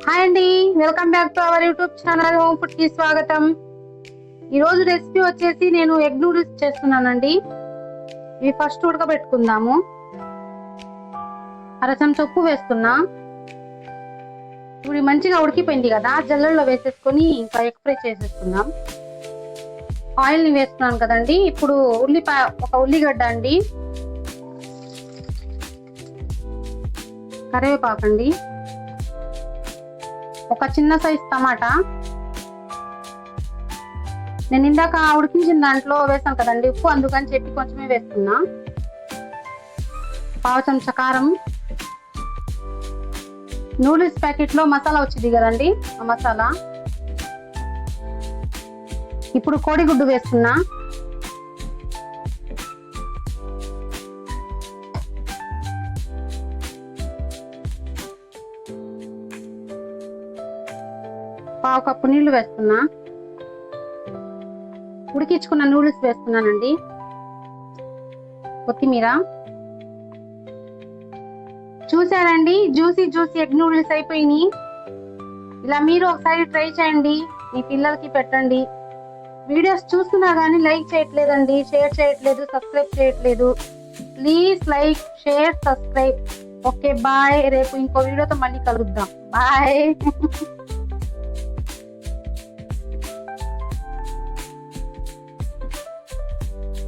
Hi అండి, welcome back to our YouTube channel home food కి స్వాగతం. ఈరోజు రెసిపీ వచ్చేసి నేను ఎగ్ నూడిల్స్ చేస్తున్నానండి. ఇవి ఫస్ట్ ఉడకబెట్టుకుందాము. అర చెంచా ఉప్పు వేస్తున్నా. ఇప్పుడు మంచిగా ఉడికిపోయింది కదా, జల్లెల్లో వేసేసుకొని ఇంకా ఎగ్ ఫ్రై చేసేసుకుందాం. ఆయిల్ ని వేస్తున్నాను కదండి. ఇప్పుడు ఒక ఉల్లిగడ్డ అండి, కరివేపాకండి, ఒక చిన్న సైజ్ టమాటా. నేను ఇందాక ఉడికించిన దాంట్లో వేసాను కదండి ఉప్పు, అందుకని చెప్పి కొంచెమే వేస్తున్నా. పావు చెంచా కారం, నూడిల్స్ ప్యాకెట్ లో మసాలా వచ్చింది కదండి, ఆ మసాలా. ఇప్పుడు కోడిగుడ్డు వేస్తున్నా. పావు కప్పు నీళ్లు వేస్తున్నా. ఉడికించుకున్న నూడిల్స్ వేస్తున్నానండి. కొత్తిమీర. చూసారండి, జ్యూసీ ఎగ్ నూడిల్స్ అయిపోయినాయి. ఇలా మీరు ఒకసారి ట్రై చేయండి, మీ పిల్లలకి పెట్టండి. వీడియోస్ చూస్తున్నా కానీ లైక్ చేయట్లేదండి, షేర్ చేయట్లేదు, సబ్స్క్రైబ్ చేయట్లేదు. Please like, share, subscribe. Okay bye. రేపు ఇంకో వీడియోతో మళ్ళీ కలుద్దాం. బాయ్.